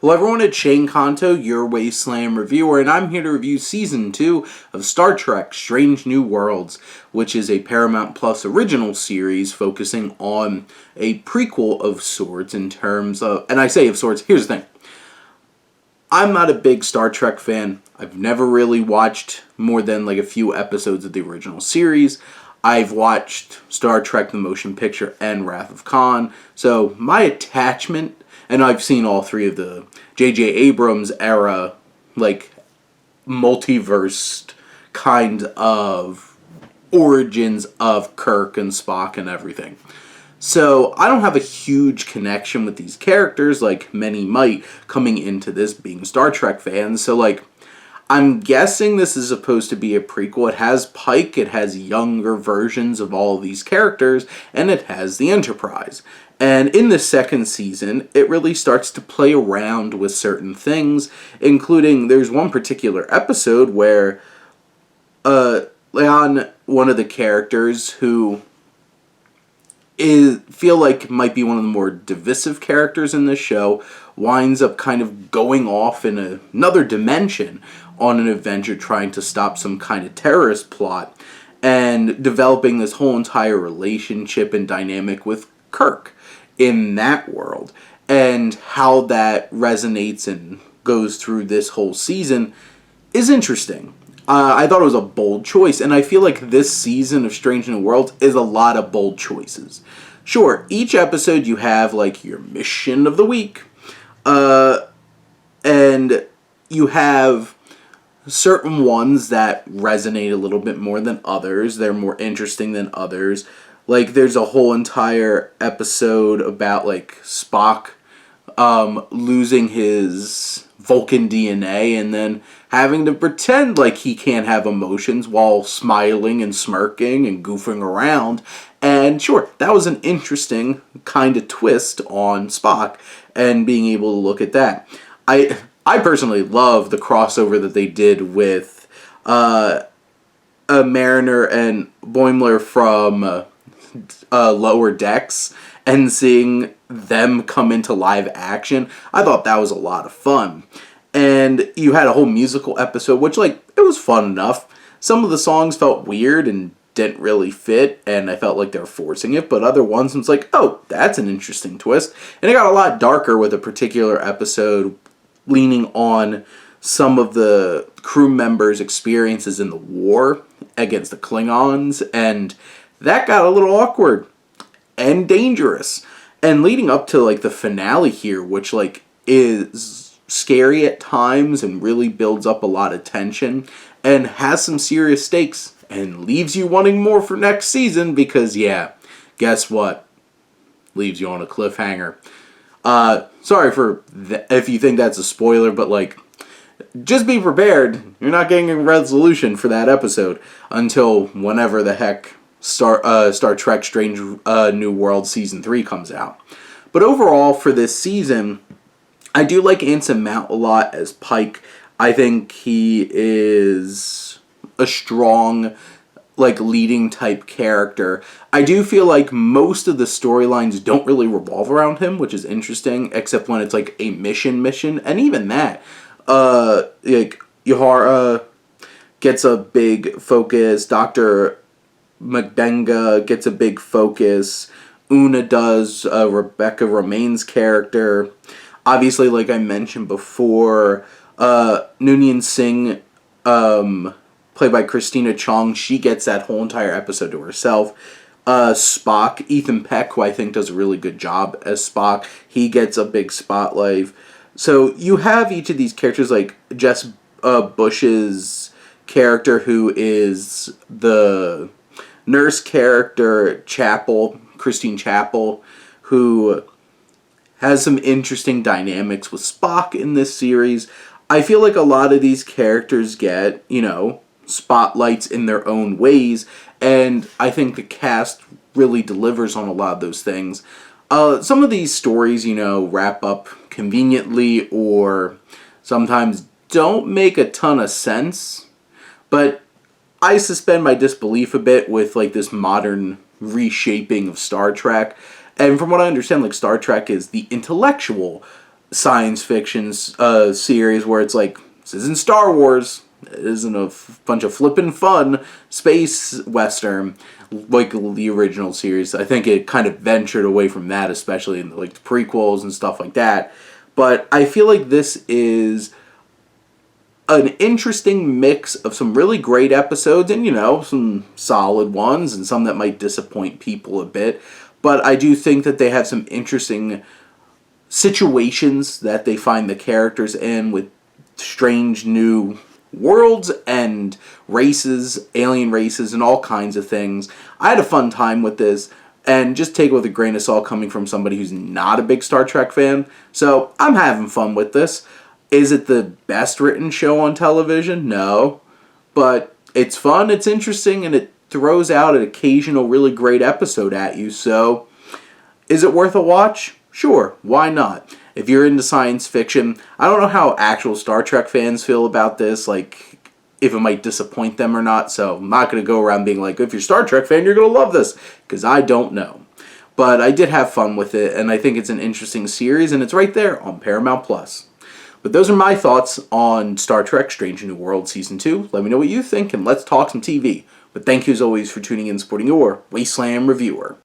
Hello everyone, it's Shane Kanto, your Wasteland reviewer, and I'm here to review Season 2 of Star Trek Strange New Worlds, which is a Paramount Plus original series focusing on a prequel of sorts in terms of, and I say of sorts, here's the thing. I'm not a big Star Trek fan. I've never really watched more than like a few episodes of the original series. I've watched Star Trek the Motion Picture and Wrath of Khan, so my attachment, and I've seen all three of the J.J. Abrams era, like, multiverse kind of origins of Kirk and Spock and everything. So I don't have a huge connection with these characters like many might coming into this being Star Trek fans. So, like, I'm guessing this is supposed to be a prequel. It has Pike, it has younger versions of all of these characters, and it has the Enterprise. And in the second season, it really starts to play around with certain things, including there's one particular episode where Leon, one of the characters who feel like might be one of the more divisive characters in this show, winds up kind of going off in another dimension on an adventure trying to stop some kind of terrorist plot and developing this whole entire relationship and dynamic with Kirk in that world, and how that resonates and goes through this whole season is interesting. I thought it was a bold choice, and I feel like this season of Strange New Worlds is a lot of bold choices. Sure, each episode you have like your mission of the week, and you have certain ones that resonate a little bit more than others. They're more interesting than others. Like, there's a whole entire episode about, like, Spock losing his Vulcan DNA and then having to pretend like he can't have emotions while smiling and smirking and goofing around. And sure, that was an interesting kind of twist on Spock and being able to look at that. I personally love the crossover that they did with Mariner and Boimler from Lower Decks and seeing them come into live action. I thought that was a lot of fun. And you had a whole musical episode, which, like, it was fun enough. Some of the songs felt weird and didn't really fit, and I felt like they were forcing it, but other ones, it's like, oh, that's an interesting twist. And it got a lot darker with a particular episode leaning on some of the crew members' experiences in the war against the Klingons, and that got a little awkward and dangerous. And leading up to, like, the finale here, which, like, is scary at times and really builds up a lot of tension and has some serious stakes and leaves you wanting more for next season because, yeah, guess what? Leaves you on a cliffhanger. Sorry for if you think that's a spoiler, but, like, just be prepared. You're not getting a resolution for that episode until whenever the heck Star Trek Strange New World Season 3 comes out. But overall, for this season, I do like Anson Mount a lot as Pike. I think he is a strong, like, leading type character. I do feel like most of the storylines don't really revolve around him, which is interesting, except when it's like a mission, and even that, like, Yahara gets a big focus, Dr. M'Benga gets a big focus, Una does, Rebecca Romaine's character. Obviously, like I mentioned before, Noonien Singh, played by Christina Chong, she gets that whole entire episode to herself. Spock, Ethan Peck, who I think does a really good job as Spock, he gets a big spotlight. So you have each of these characters, like Jess Bush's character, who is the nurse character, Christine Chapel, who has some interesting dynamics with Spock in this series. I feel like a lot of these characters get, you know, spotlights in their own ways, and I think the cast really delivers on a lot of those things. Some of these stories, you know, wrap up conveniently or sometimes don't make a ton of sense, but I suspend my disbelief a bit with, like, this modern reshaping of Star Trek. And from what I understand, like, Star Trek is the intellectual science fiction series where it's like, this isn't Star Wars. It isn't a bunch of flippin' fun space western like the original series. I think it kind of ventured away from that, especially in like the prequels and stuff like that. But I feel like this is an interesting mix of some really great episodes and, some solid ones and some that might disappoint people a bit. But I do think that they have some interesting situations that they find the characters in with strange new worlds and races, alien races, and all kinds of things. I had a fun time with this, and just take it with a grain of salt coming from somebody who's not a big Star Trek fan. So I'm having fun with this. Is it the best written show on television? No. But it's fun, it's interesting, and it throws out an occasional really great episode at you. So, is it worth a watch? Sure, why not? If you're into science fiction, I don't know how actual Star Trek fans feel about this, like if it might disappoint them or not, so I'm not going to go around being like, if you're a Star Trek fan, you're going to love this, because I don't know. But I did have fun with it, and I think it's an interesting series, and it's right there on Paramount+. But those are my thoughts on Star Trek Strange New World Season 2. Let me know what you think, and let's talk some TV. But thank you as always for tuning in and supporting your Wasteland reviewer.